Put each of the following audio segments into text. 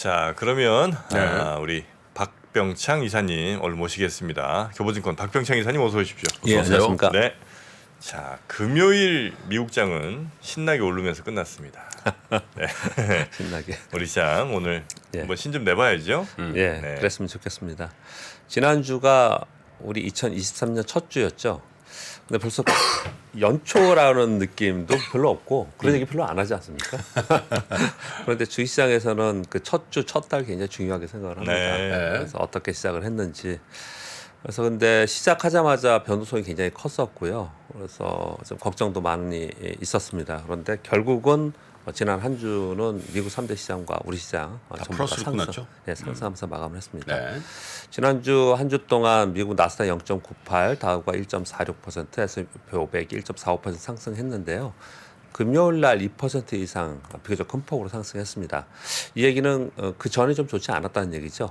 자, 그러면 네. 우리 박병창 이사님 오늘 모시겠습니다. 교보증권 박병창 이사님 어서 오십시오. 예, 어서 오세요. 안녕하십니까. 네. 자, 금요일 미국장은 신나게 오르면서 끝났습니다. 네. 신나게. 우리 시장 오늘 예. 한번 신 좀 내봐야죠. 예, 네. 그랬으면 좋겠습니다. 지난주가 우리 2023년 첫 주였죠. 근데 벌써 연초라는 느낌도 별로 없고 그런 얘기 별로 안 하지 않습니까? 그런데 주식시장에서는 그 첫 주, 첫 달 굉장히 중요하게 생각을 합니다. 네. 그래서 어떻게 시작을 했는지. 그래서 근데 시작하자마자 변동성이 굉장히 컸었고요. 그래서 좀 걱정도 많이 있었습니다. 그런데 결국은 지난 한 주는 미국 3대 시장과 우리 시장 다 전부 다 플러스로 끝났죠? 네, 상승하면서 마감을 했습니다. 네. 지난주 한 주 동안 미국 나스닥 0.98, 다우가 1.46%, S&P 500이 1.45% 상승했는데요. 금요일 날 2% 이상 비교적 큰 폭으로 상승했습니다. 이 얘기는 그 전에 좀 좋지 않았다는 얘기죠.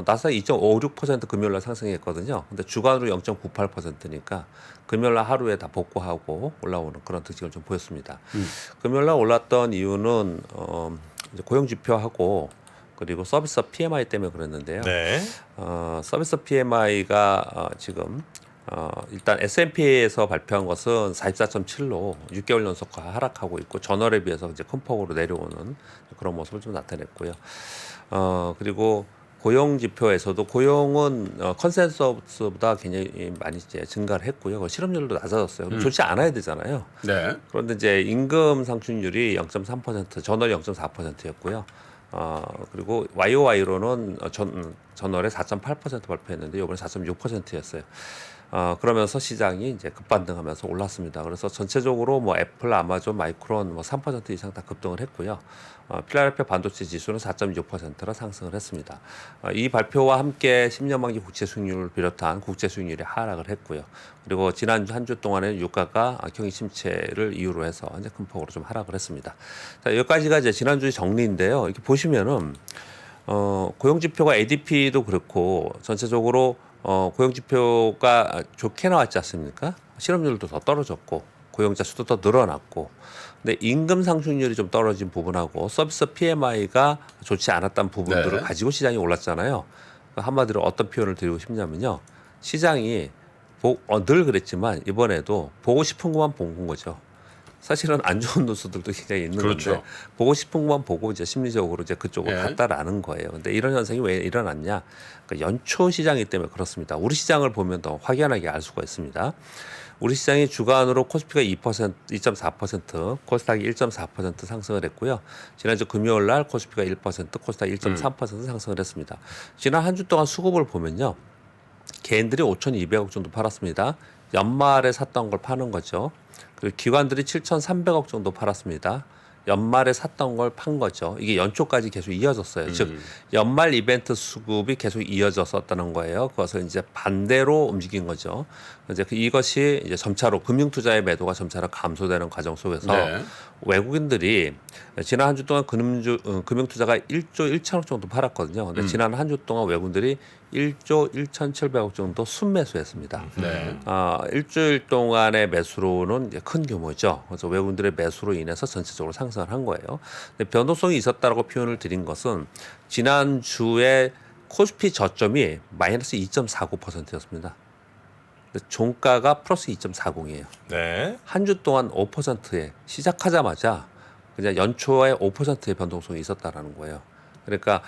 나스닥 2.56% 금요일 날 상승했거든요. 근데 주간으로 0.98%니까 금요일 날 하루에 다 복구하고 올라오는 그런 특징을 좀 보였습니다. 금요일 날 올랐던 이유는 이제 고용 지표하고 그리고 서비스 PMI 때문에 그랬는데요. 네. 서비스 PMI가 지금 일단 S&P에서 발표한 것은 44.7로 6개월 연속 하락하고 있고 전월에 비해서 이제 큰 폭으로 내려오는 그런 모습을 좀 나타냈고요. 그리고 고용 지표에서도 고용은 컨센서스보다 굉장히 많이 이제 증가를 했고요. 실업률도 낮아졌어요. 좋지 않아야 되잖아요. 네. 그런데 이제 임금 상승률이 0.3%, 전월 0.4%였고요. 그리고 YOY로는 전월에 4.8% 발표했는데 이번에 4.6%였어요. 그러면서 시장이 이제 급반등하면서 올랐습니다. 그래서 전체적으로 뭐 애플, 아마존, 마이크론 뭐 3% 이상 다 급등을 했고요. 필라델피아 반도체 지수는 4.6%로 상승을 했습니다. 이 발표와 함께 10년 만기 국채 수익률을 비롯한 국채 수익률이 하락을 했고요. 그리고 지난주 한 주 동안에는 유가가 경기 침체를 이유로 해서 이제 큰 폭으로 좀 하락을 했습니다. 자, 여기까지가 이제 지난주의 정리인데요. 이렇게 보시면은 고용 지표가 ADP도 그렇고 전체적으로 고용 지표가 좋게 나왔지 않습니까? 실업률도 더 떨어졌고 고용자 수도 더 늘어났고 근데 임금 상승률이 좀 떨어진 부분하고 서비스 PMI가 좋지 않았던 부분들을 네. 가지고 시장이 올랐잖아요. 그러니까 한마디로 어떤 표현을 드리고 싶냐면요. 시장이 늘 그랬지만 이번에도 보고 싶은 것만 본 거죠. 사실은 안 좋은 뉴스들도 굉장히 있는 그렇죠. 건데 보고 싶은 것만 보고 이제 심리적으로 이제 그쪽으로 예. 갔다라는 거예요. 근데 이런 현상이 왜 일어났냐? 그러니까 연초 시장이기 때문에 그렇습니다. 우리 시장을 보면 더 확연하게 알 수가 있습니다. 우리 시장이 주간으로 코스피가 2.4%, 코스닥이 1.4% 상승을 했고요. 지난주 금요일 날 코스피가 1%, 코스닥 1.3% 상승을 했습니다. 지난 한 주 동안 수급을 보면요. 개인들이 5,200억 정도 팔았습니다. 연말에 샀던 걸 파는 거죠. 그리고 기관들이 7,300억 정도 팔았습니다. 연말에 샀던 걸 판 거죠. 이게 연초까지 계속 이어졌어요. 즉 연말 이벤트 수급이 계속 이어졌었다는 거예요. 그것을 이제 반대로 움직인 거죠. 이제 이것이 이제 점차로 금융투자의 매도가 점차로 감소되는 과정 속에서 네. 외국인들이 지난 한 주 동안 금융투자가 1조 1천억 정도 팔았거든요. 근데 지난 한 주 동안 외국인들이 1조 1,700억 정도 순매수했습니다. 네. 일주일 동안의 매수로는 이제 큰 규모죠. 그래서 외국인들의 매수로 인해서 전체적으로 상승을 한 거예요. 근데 변동성이 있었다라고 표현을 드린 것은 지난 주에 코스피 저점이 마이너스 2.49%였습니다. 종가가 플러스 2.40이에요. 네. 한 주 동안 5%에 시작하자마자 그냥 연초에 5%의 변동성이 있었다라는 거예요. 그러니까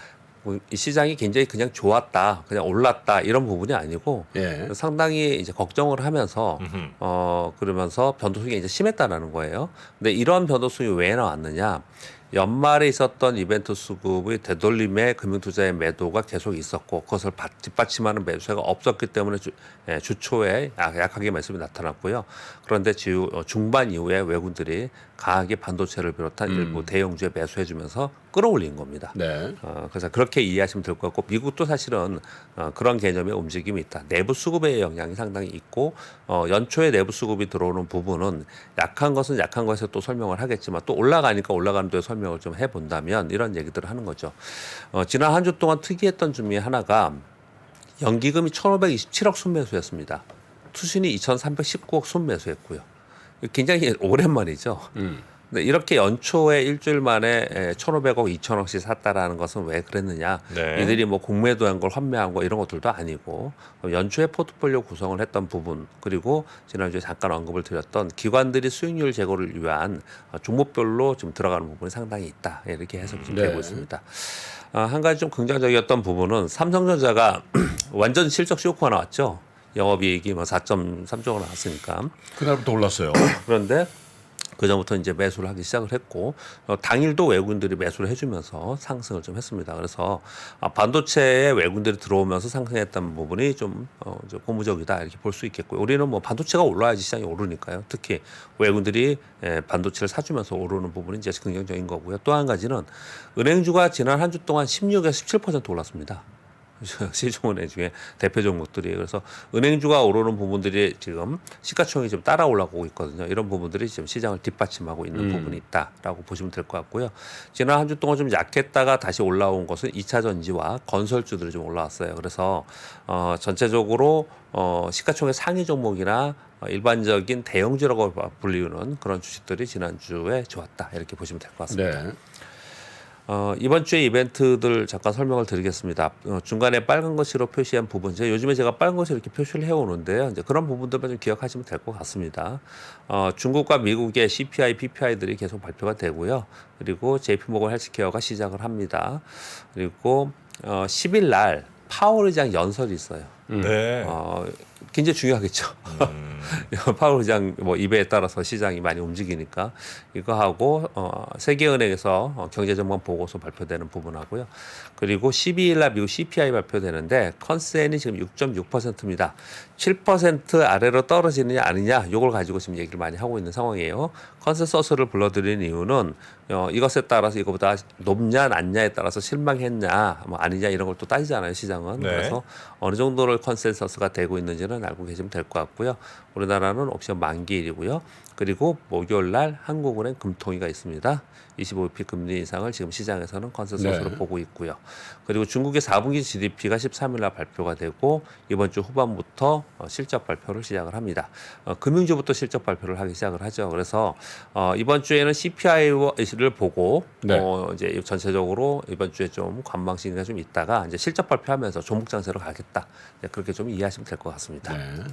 이 시장이 굉장히 그냥 좋았다, 그냥 올랐다 이런 부분이 아니고 예. 상당히 이제 걱정을 하면서 그러면서 변동성이 이제 심했다라는 거예요. 근데 이런 변동성이 왜 나왔느냐? 연말에 있었던 이벤트 수급의 되돌림의 금융투자의 매도가 계속 있었고 그것을 뒷받침하는 매수세가 없었기 때문에 주초에 약하게 매수가 나타났고요. 그런데 중반 이후에 외국인들이 강하게 반도체를 비롯한 일부 대형주에 매수해주면서 끌어올린 겁니다. 네. 그래서 그렇게 이해하시면 될 것 같고 미국도 사실은 그런 개념의 움직임이 있다. 내부 수급의 영향이 상당히 있고 연초에 내부 수급이 들어오는 부분은 약한 것은 약한 것에 또 설명을 하겠지만 또 올라가니까 올라가는 데에 설명을 좀 해본다면 이런 얘기들을 하는 거죠. 지난 한 주 동안 특이했던 점 중에 하나가 연기금이 1,527억 순매수였습니다. 투신이 2,319억 순매수했고요. 굉장히 오랜만이죠. 근데 이렇게 연초에 일주일 만에 1,500억, 2,000억씩 샀다라는 것은 왜 그랬느냐? 네. 이들이 뭐 공매도한 걸 환매한 거 이런 것들도 아니고 연초에 포트폴리오 구성을 했던 부분 그리고 지난주에 잠깐 언급을 드렸던 기관들이 수익률 제고를 위한 종목별로 좀 들어가는 부분이 상당히 있다 이렇게 해석이 좀 되고 있습니다. 한 가지 좀 긍정적이었던 부분은 삼성전자가 완전 실적 쇼크가 나왔죠. 영업이익이 뭐 4.3조가 나왔으니까. 그날부터 올랐어요. 그런데 그 전부터 이제 매수를 하기 시작을 했고 당일도 외국인들이 매수를 해주면서 상승을 좀 했습니다. 그래서 반도체에 외국인들이 들어오면서 상승했던 부분이 좀 고무적이다 이렇게 볼 수 있겠고요. 우리는 뭐 반도체가 올라야지 시장이 오르니까요. 특히 외국인들이 반도체를 사주면서 오르는 부분이 이제 긍정적인 거고요. 또 한 가지는 은행주가 지난 한 주 동안 16에서 17% 올랐습니다. 시중은행 중에 대표 종목들이 그래서 은행주가 오르는 부분들이 지금 시가총액이 좀 따라 올라오고 있거든요. 이런 부분들이 지금 시장을 뒷받침하고 있는 부분이 있다라고 보시면 될 것 같고요. 지난 한 주 동안 좀 약했다가 다시 올라온 것은 2차 전지와 건설주들이 좀 올라왔어요. 그래서 전체적으로 시가총액 상위 종목이나 일반적인 대형주라고 불리우는 그런 주식들이 지난주에 좋았다 이렇게 보시면 될 것 같습니다. 네. 이번 주에 이벤트들 잠깐 설명을 드리겠습니다. 중간에 빨간 것으로 표시한 부분, 요즘에 제가 빨간 것으로 이렇게 표시를 해오는데요. 이제 그런 부분들만 좀 기억하시면 될 것 같습니다. 중국과 미국의 CPI, PPI들이 계속 발표가 되고요. 그리고 JP모건 헬스케어가 시작을 합니다. 그리고 10일 날 파월 의장 연설이 있어요. 네. 굉장히 중요하겠죠. 파월 의장 뭐 입에 따라서 시장이 많이 움직이니까 이거 하고 세계은행에서 경제전망 보고서 발표되는 부분하고요. 그리고 12일 날 미국 CPI 발표되는데 컨센이 지금 6.6%입니다. 7% 아래로 떨어지느냐 아니냐 이걸 가지고 지금 얘기를 많이 하고 있는 상황이에요. 컨센서스를 불러드리는 이유는 이것에 따라서 이거보다 높냐 낮냐에 따라서 실망했냐 뭐 아니냐 이런 걸 또 따지잖아요 시장은. 네. 그래서 어느 정도를 컨센서스가 되고 있는지는 알고 계시면 될 것 같고요. 우리나라는 옵션 만기일이고요. 그리고 목요일 날 한국은행 금통위가 있습니다. 25bp 금리 인상을 지금 시장에서는 컨센서스로 네. 보고 있고요. 그리고 중국의 4분기 GDP가 13일 날 발표가 되고 이번 주 후반부터 실적 발표를 시작을 합니다. 금융주부터 실적 발표를 하기 시작을 하죠. 그래서 이번 주에는 CPI를 보고 네. 이제 전체적으로 이번 주에 좀 관망 시기가 좀 있다가 이제 실적 발표하면서 종목 장세로 가겠다. 그렇게 좀 이해하시면 될 것 같습니다. 네.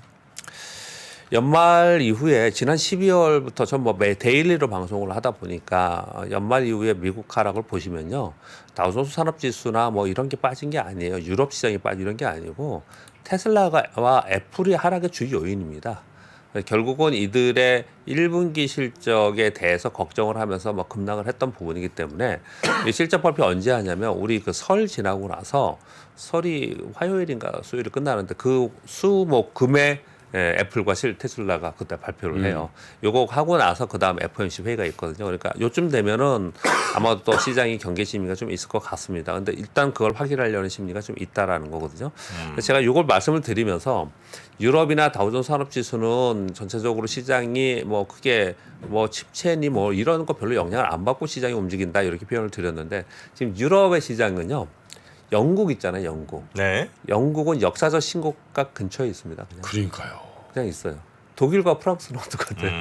연말 이후에 지난 12월부터 전 뭐 매 데일리로 방송을 하다 보니까 연말 이후에 미국 하락을 보시면요. 다우존스 산업지수나 뭐 이런 게 빠진 게 아니에요. 유럽 시장이 빠진 이런 게 아니고 테슬라와 애플이 하락의 주 요인입니다. 결국은 이들의 1분기 실적에 대해서 걱정을 하면서 막 급락을 했던 부분이기 때문에 이 실적 발표 언제 하냐면 우리 그 설 지나고 나서 설이 화요일인가 수요일이 끝나는데 그 수목금에 애플과 테슬라가 그때 발표를 해요. 요거 하고 나서 그다음 FOMC 회의가 있거든요. 그러니까 요쯤 되면은 아마도 또 시장이 경계 심리가 좀 있을 것 같습니다. 근데 일단 그걸 확인하려는 심리가 좀 있다라는 거거든요. 그래서 제가 요걸 말씀을 드리면서 유럽이나 다우존스 산업지수는 전체적으로 시장이 뭐 크게 뭐 칩체니 뭐 이런 거 별로 영향을 안 받고 시장이 움직인다 이렇게 표현을 드렸는데 지금 유럽의 시장은요. 영국 있잖아요, 영국. 네. 영국은 역사적 신고가 근처에 있습니다. 그러니까요. 그냥 있어요. 독일과 프랑스는 어떡하대요?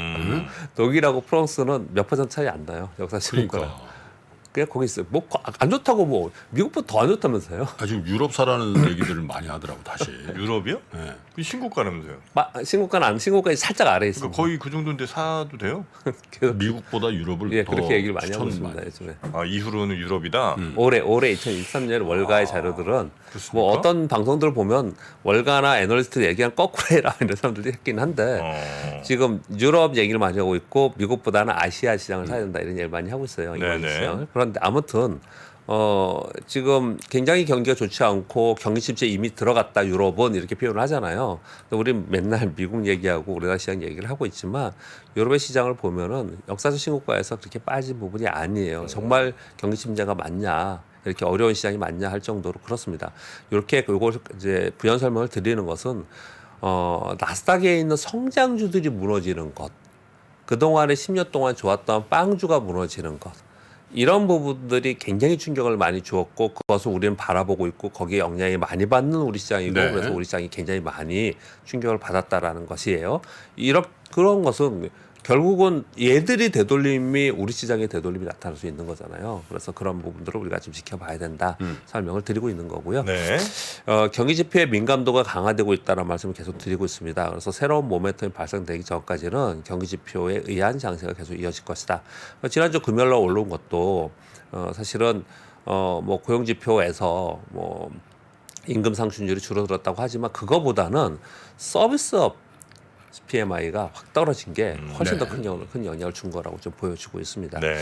독일하고 프랑스는 몇 % 차이 안 나요. 역사 신고가. 그러니까. 그냥 거기 있어요. 뭐 안 좋다고 뭐 미국보다 더 안 좋다면서요? 지금 유럽 사라는 얘기들을 많이 하더라고 다시. 유럽이요? 네. 그 신고가라면서요. 신고가는 살짝 아래 있습니다. 그러니까 거의 그 정도인데 사도 돼요? 미국보다 유럽을 예, 더 그렇게 얘기를 많이 하고 추천 있습니다. 요즘에. 아 이후로는 유럽이다. 올해 2023년 월가의 자료들은 그렇습니까? 뭐 어떤 방송들 보면 월가나 애널리스트 얘기랑 거꾸로 해라 이런 사람들도 있긴 한데 지금 유럽 얘기를 많이 하고 있고 미국보다는 아시아 시장을 사야 된다 이런 얘기를 많이 하고 있어요. 이번 네네. 시장을. 그런데 아무튼 지금 굉장히 경기가 좋지 않고 경기 침체에 이미 들어갔다 유럽은 이렇게 표현을 하잖아요. 근데 우리 맨날 미국 얘기하고 우리나라 시장 얘기를 하고 있지만 유럽의 시장을 보면은 역사적 신고가에서 그렇게 빠진 부분이 아니에요. 정말 경기 침체가 맞냐? 이렇게 어려운 시장이 맞냐 할 정도로 그렇습니다. 이렇게 요걸 이제 부연 설명을 드리는 것은 나스닥에 있는 성장주들이 무너지는 것, 그동안에 10년 동안 좋았던 빵주가 무너지는 것, 이런 부분들이 굉장히 충격을 많이 주었고 그것을 우리는 바라보고 있고 거기에 영향이 많이 받는 우리 시장이고 네. 그래서 우리 시장이 굉장히 많이 충격을 받았다라는 것이에요. 그런 것은 결국은 얘들이 되돌림이 우리 시장의 되돌림이 나타날 수 있는 거잖아요. 그래서 그런 부분들을 우리가 좀 지켜봐야 된다 설명을 드리고 있는 거고요. 네. 경기 지표의 민감도가 강화되고 있다는 말씀을 계속 드리고 있습니다. 그래서 새로운 모멘텀이 발생되기 전까지는 경기 지표에 의한 장세가 계속 이어질 것이다. 지난주 금요일날 올라온 것도 사실은 뭐 고용 지표에서 뭐 임금 상승률이 줄어들었다고 하지만 그거보다는 서비스업 PMI가 확 떨어진 게 훨씬 네. 더 큰 영향을 준 거라고 좀 보여지고 있습니다. 네.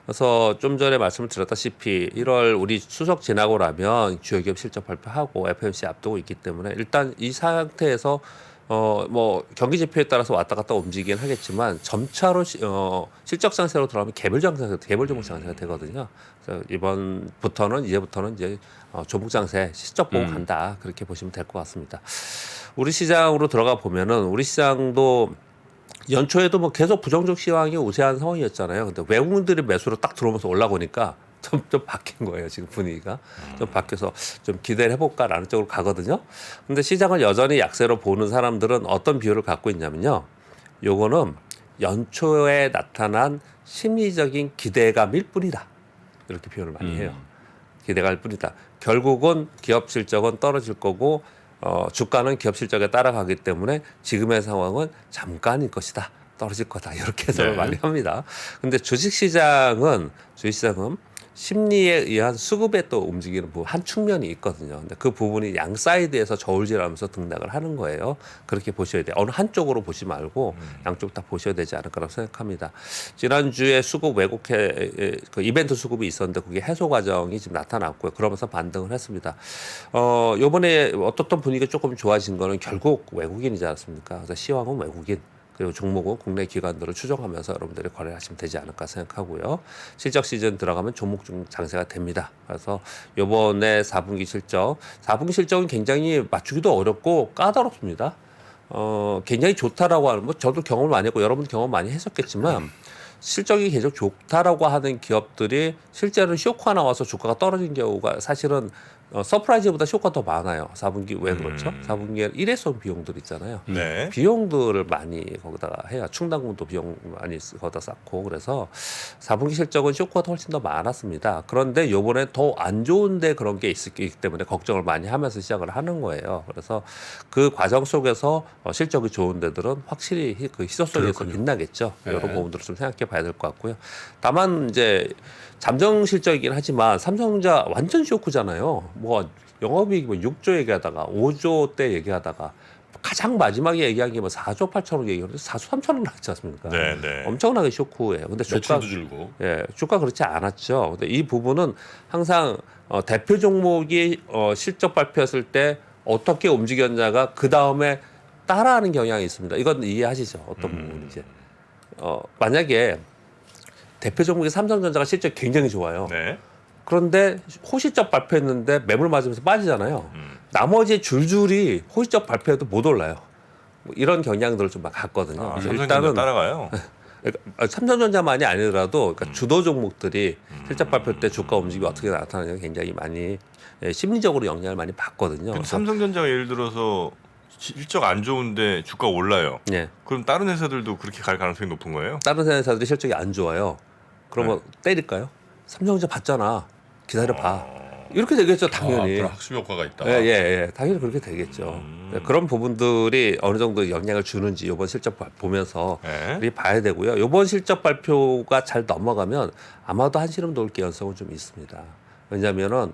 그래서 좀 전에 말씀을 드렸다시피 1월 우리 추석 지나고 나면 주요 기업 실적 발표하고 FOMC 앞두고 있기 때문에 일단 이 상태에서 뭐 경기 지표에 따라서 왔다 갔다 움직이긴 하겠지만 점차로 실적 장세로 들어가면 개별 종목 장세가 되거든요. 그래서 이제부터는 이제 조목 장세 실적 보고 간다 그렇게 보시면 될 것 같습니다. 우리 시장으로 들어가 보면은 우리 시장도 연초에도 뭐 계속 부정적 시황이 우세한 상황이었잖아요. 근데 외국인들이 매수로 딱 들어오면서 올라오니까 좀 바뀐 거예요. 지금 분위기가 좀 바뀌어서 좀 기대를 해볼까라는 쪽으로 가거든요. 근데 시장을 여전히 약세로 보는 사람들은 어떤 비율을 갖고 있냐면요. 요거는 연초에 나타난 심리적인 기대감일 뿐이다. 이렇게 표현을 많이 해요. 기대감일 뿐이다. 결국은 기업 실적은 떨어질 거고 주가는 기업 실적에 따라가기 때문에 지금의 상황은 잠깐일 것이다. 떨어질 거다. 이렇게 해석을 네. 많이 합니다. 근데 주식시장은 심리에 의한 수급에 또 움직이는 한 측면이 있거든요. 근데 그 부분이 양 사이드에서 저울질하면서 등락을 하는 거예요. 그렇게 보셔야 돼요. 어느 한쪽으로 보지 말고 양쪽 다 보셔야 되지 않을까라고 생각합니다. 지난주에 수급 왜곡해 그 이벤트 수급이 있었는데 그게 해소 과정이 지금 나타났고요. 그러면서 반등을 했습니다. 요번에 어떻던 분위기가 조금 좋아진 거는 결국 외국인이지 않습니까? 그래서 시황은 외국인. 그리고 종목은 국내 기관들을 추종하면서 여러분들이 거래하시면 되지 않을까 생각하고요. 실적 시즌 들어가면 종목 중 장세가 됩니다. 그래서 이번에 4분기 실적은 굉장히 맞추기도 어렵고 까다롭습니다. 굉장히 좋다라고 하는 뭐 저도 경험을 많이 했고 여러분도 경험 많이 했었겠지만 실적이 계속 좋다라고 하는 기업들이 실제로는 쇼크가 나와서 주가가 떨어진 경우가 사실은 서프라이즈보다 쇼크가 더 많아요. 4분기 왜 그렇죠? 4분기에 일회성 비용들 있잖아요. 네. 비용들을 많이 거기다가 해야 충당금도 비용 많이 거기다 쌓고 그래서 4분기 실적은 쇼크가 훨씬 더 많았습니다. 그런데 요번에 더 안 좋은데 그런 게 있기 때문에 걱정을 많이 하면서 시작을 하는 거예요. 그래서 그 과정 속에서 실적이 좋은 데들은 확실히 그 희소성에서 빛나겠죠. 네. 이런 부분들을 좀 생각해 봐야 될 것 같고요. 다만 이제 잠정 실적이긴 하지만 삼성전자 완전 쇼크잖아요. 뭐 영업이익 뭐 6조 얘기하다가 5조 대 얘기하다가 가장 마지막에 얘기한 게 뭐 4조 8천억 얘기하는데 4조 3천억 나왔지 않습니까? 네, 네. 엄청나게 쇼크예요. 근데 주가 매출도 줄고. 주가 그렇지 않았죠. 근데 이 부분은 항상 대표 종목이 실적 발표했을 때 어떻게 움직였냐가 그 다음에 따라하는 경향이 있습니다. 이건 이해하시죠? 어떤 부분인지. 만약에 대표 종목이 삼성전자가 실적 굉장히 좋아요. 네. 그런데 호실적 발표했는데 매물 맞으면서 빠지잖아요. 나머지 줄줄이 호실적 발표해도 못 올라요. 뭐 이런 경향들을 좀 막 갔거든요. 그래서 삼성전자 따라가요. 그러니까 삼성전자만이 아니더라도 그러니까 주도 종목들이 실적 발표 때 주가 움직임이 어떻게 나타나는지 굉장히 많이 심리적으로 영향을 많이 받거든요. 근데 그래서 삼성전자가 예를 들어서 실적 안 좋은데 주가 올라요. 예. 그럼 다른 회사들도 그렇게 갈 가능성이 높은 거예요? 다른 회사들이 실적이 안 좋아요. 그러면 때릴까요? 삼성전자 봤잖아. 기다려봐. 이렇게 되겠죠, 당연히. 그런 학습 효과가 있다. 예. 당연히 그렇게 되겠죠. 그런 부분들이 어느 정도 영향을 주는지 이번 실적 보면서 네. 우리 봐야 되고요. 이번 실적 발표가 잘 넘어가면 아마도 한시름 돌 가능성은 좀 있습니다. 왜냐하면은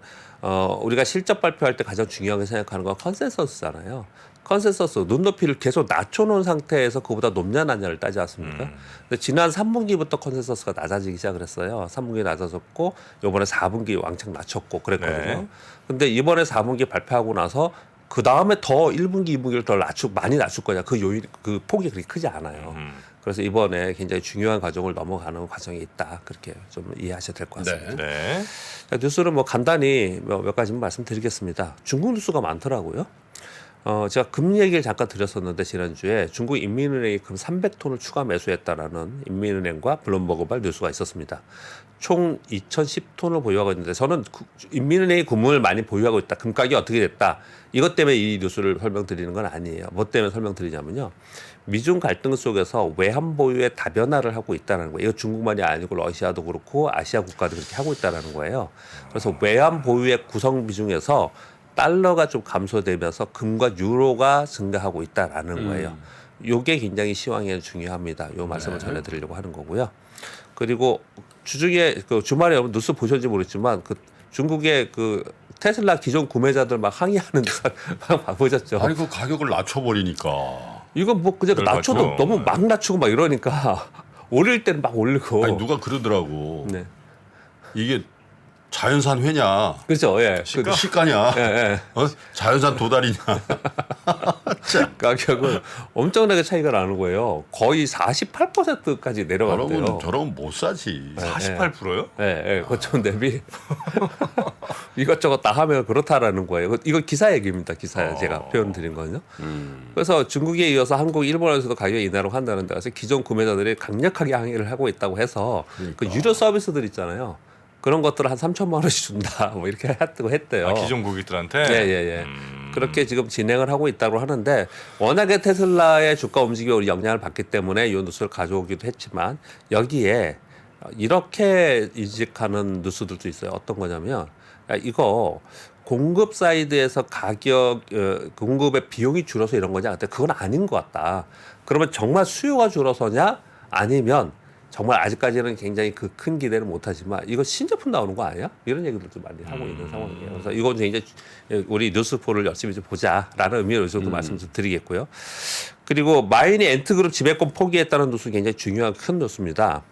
우리가 실적 발표할 때 가장 중요하게 생각하는 건 컨센서스잖아요. 컨센서스 눈높이를 계속 낮춰놓은 상태에서 그보다 높냐 낮냐를 따지 않습니까? 근데 지난 3분기부터 컨센서스가 낮아지기 시작을 했어요. 3분기 낮아졌고 이번에 4분기 왕창 낮췄고 그랬거든요. 네. 근데 이번에 4분기 발표하고 나서 그 다음에 더 1분기, 2분기를 더 많이 낮출 거냐? 그 요인, 그 폭이 그렇게 크지 않아요. 그래서 이번에 굉장히 중요한 과정을 넘어가는 과정이 있다. 그렇게 좀 이해하셔야 될 것 같습니다. 네. 자, 뉴스는 뭐 간단히 몇 가지만 말씀드리겠습니다. 중국 뉴스가 많더라고요. 제가 금 얘기를 잠깐 드렸었는데 지난주에 중국 인민은행이 금 300톤을 추가 매수했다라는 인민은행과 블룸버그발 뉴스가 있었습니다. 총 2010톤을 보유하고 있는데 저는 인민은행이 금을 많이 보유하고 있다. 금 가격이 어떻게 됐다. 이것 때문에 이 뉴스를 설명드리는 건 아니에요. 뭐 때문에 설명드리냐면요. 미중 갈등 속에서 외환 보유의 다변화를 하고 있다는 거예요. 이거 중국만이 아니고 러시아도 그렇고 아시아 국가도 그렇게 하고 있다는 거예요. 그래서 외환 보유의 구성 비중에서 달러가 좀 감소되면서 금과 유로가 증가하고 있다라는 거예요. 이게 굉장히 시황에 중요합니다. 이 말씀을 전해드리려고 하는 거고요. 그리고 주중에 그 주말에 여러분 뉴스 보셨는지 모르겠지만 그 중국의 그 테슬라 기존 구매자들 막 항의하는 막 보셨죠? 아니 그 가격을 낮춰버리니까. 이거 뭐 그냥 낮춰도 맞죠. 너무 막 낮추고 막 이러니까 올릴 때는 막 올리고. 아니 누가 그러더라고. 네. 이게 자연산 회냐? 그렇죠. 예. 시가냐? 예, 예. 자연산 도다리냐? 가격은 엄청나게 차이가 나는 거예요. 거의 48%까지 내려갔대요. 저러면 못 사지. 48%요? 예, 예. 거점 대비 이것저것 다 하면 그렇다라는 거예요. 이거 기사 얘기입니다. 기사에 제가 표현 드린 거는요. 그래서 중국에 이어서 한국, 일본에서도 가격이 인하라고 한다는 데 가서 기존 구매자들이 강력하게 항의를 하고 있다고 해서 그 유료 서비스들 있잖아요. 그런 것들을 한 3천만 원씩 준다. 뭐 이렇게 했대요. 아, 기존 고객들한테. 예. 그렇게 지금 진행을 하고 있다고 하는데 워낙에 테슬라의 주가 움직임에 영향을 받기 때문에 이 뉴스를 가져오기도 했지만 여기에 이렇게 인식하는 뉴스들도 있어요. 어떤 거냐면 야, 이거 공급 사이드에서 가격 공급의 비용이 줄어서 이런 거냐? 근데 그건 아닌 것 같다. 그러면 정말 수요가 줄어서냐? 아니면 정말 아직까지는 굉장히 그 큰 기대를 못하지만 이거 신제품 나오는 거 아니야? 이런 얘기들도 많이 하고 있는 상황이에요. 그래서 이건 이제 우리 뉴스포를 열심히 좀 보자라는 의미로 이 정도 말씀 좀 드리겠고요. 그리고 마인이 엔트그룹 지배권 포기했다는 뉴스 굉장히 중요한 큰 뉴스입니다.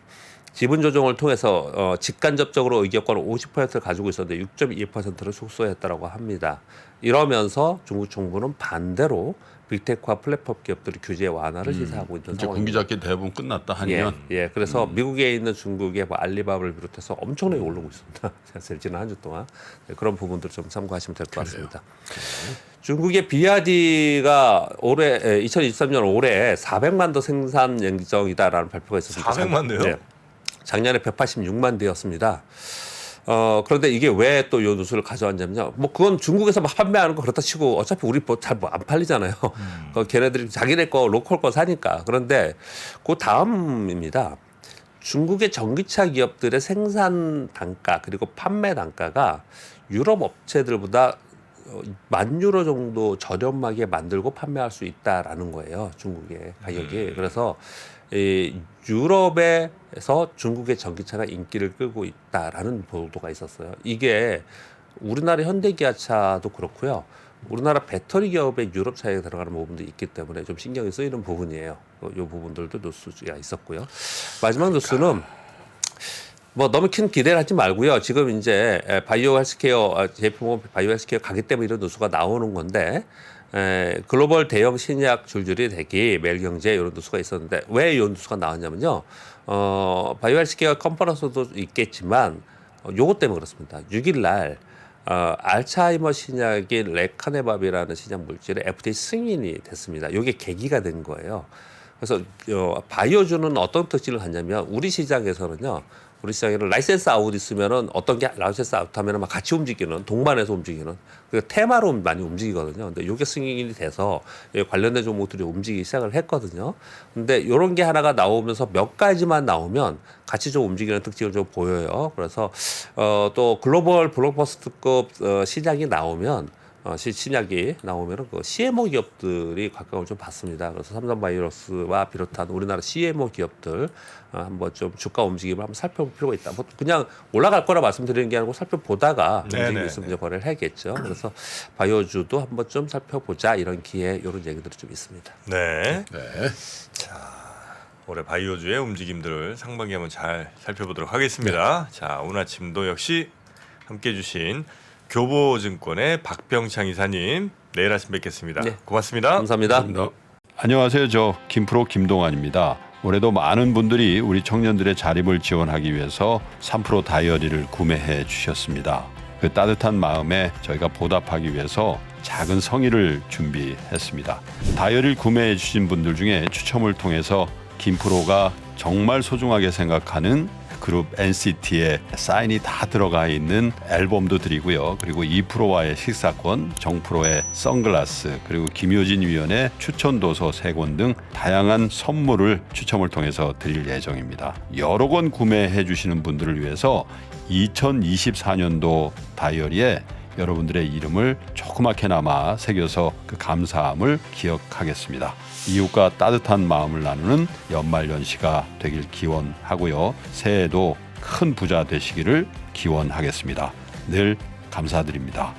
지분 조정을 통해서 직간접적으로 의결권을 50%를 가지고 있었는데 6.2%를 축소했다라고 합니다. 이러면서 중국 정부는 반대로 빅테크와 플랫폼 기업들의 규제 완화를 시사하고 있는 이제 상황입니다. 공기잡기 대부분 끝났다 하면 예. 그래서 미국에 있는 중국의 뭐 알리바바를 비롯해서 엄청나게 오르고 있습니다. 지난 한 주 동안 그런 부분들 좀 참고하시면 될 것 같습니다. 중국의 BYD가 올해 2023년 올해 400만 대 생산 예정이다라는 발표가 있었습니다. 400만 대요? 네. 작년에 186만 대였습니다. 그런데 이게 왜 또 이 뉴스를 가져왔냐면요. 뭐 그건 중국에서 막 판매하는 거 그렇다 치고 어차피 우리 뭐 잘 안 팔리잖아요. 걔네들이 자기네 거 로컬 거 사니까. 그런데 그 다음입니다. 중국의 전기차 기업들의 생산 단가 그리고 판매 단가가 유럽 업체들보다 10,000유로 정도 저렴하게 만들고 판매할 수 있다라는 거예요. 중국의 가격이. 그래서 이 유럽에서 중국의 전기차가 인기를 끌고 있다라는 보도가 있었어요. 이게 우리나라 현대기아차도 그렇고요. 우리나라 배터리 기업의 유럽 차에 들어가는 부분도 있기 때문에 좀 신경이 쓰이는 부분이에요. 이 부분들도 뉴스가 있었고요. 마지막 뉴스는 뭐 너무 큰 기대를 하지 말고요. 지금 이제 바이오 헬스케어 제품 바이오 헬스케어 가기 때문에 이런 뉴스가 나오는 건데 글로벌 대형 신약 줄줄이 대기 매일경제 이런 뉴스가 있었는데 왜 이런 뉴스가 나왔냐면요. 바이오 헬스케어 컨퍼런스도 있겠지만 요것 때문에 그렇습니다. 6일 날 알츠하이머 신약인 레카네밥이라는 신약 물질의 FDA 승인이 됐습니다. 이게 계기가 된 거예요. 그래서 바이오주는 어떤 특징을 갖냐면 우리 시장에서는요. 우리 시장에는 라이센스 아웃 있으면은 어떤 게 라이센스 아웃 하면은 막 같이 움직이는 동반해서 움직이는 그 테마로 많이 움직이거든요. 근데 요게 승인이 돼서 관련된 종목들이 움직이기 시작을 했거든요. 근데 이런 게 하나가 나오면서 몇 가지만 나오면 같이 좀 움직이는 특징을 좀 보여요. 그래서 또 글로벌 블록버스터급 시장이 나오면 신약이 나오면 그 CMO 기업들이 각광을 좀 받습니다. 그래서 삼성바이오로스와 비롯한 우리나라 CMO 기업들 한번 좀 주가 움직임을 한번 살펴볼 필요가 있다. 뭐 그냥 올라갈 거라 말씀드리는 게 아니고 살펴보다가 움직임이 있으면 이제 거래를 해야겠죠. 그래서 바이오주도 한번 좀 살펴보자 이런 기회 이런 얘기들이 좀 있습니다. 네. 네. 올해 바이오주의 움직임들을 상반기 한번 잘 살펴보도록 하겠습니다. 자, 오늘 아침도 역시 함께해 주신 교보증권의 박병창 이사님 내일 아침 뵙겠습니다. 네. 고맙습니다. 감사합니다. 안녕하세요. 저 김프로 김동환입니다. 올해도 많은 분들이 우리 청년들의 자립을 지원하기 위해서 3프로 다이어리를 구매해 주셨습니다. 그 따뜻한 마음에 저희가 보답하기 위해서 작은 성의를 준비했습니다. 다이어리를 구매해 주신 분들 중에 추첨을 통해서 김프로가 정말 소중하게 생각하는 그룹 NCT의 사인이 다 들어가 있는 앨범도 드리고요. 그리고 2프로와의 식사권, 정프로의 선글라스, 그리고 김효진 위원의 추천도서 3권 등 다양한 선물을 추첨을 통해서 드릴 예정입니다. 여러 권 구매해 주시는 분들을 위해서 2024년도 다이어리에 여러분들의 이름을 조그맣게나마 새겨서 그 감사함을 기억하겠습니다. 이웃과 따뜻한 마음을 나누는 연말연시가 되길 기원하고요. 새해에도 큰 부자 되시기를 기원하겠습니다. 늘 감사드립니다.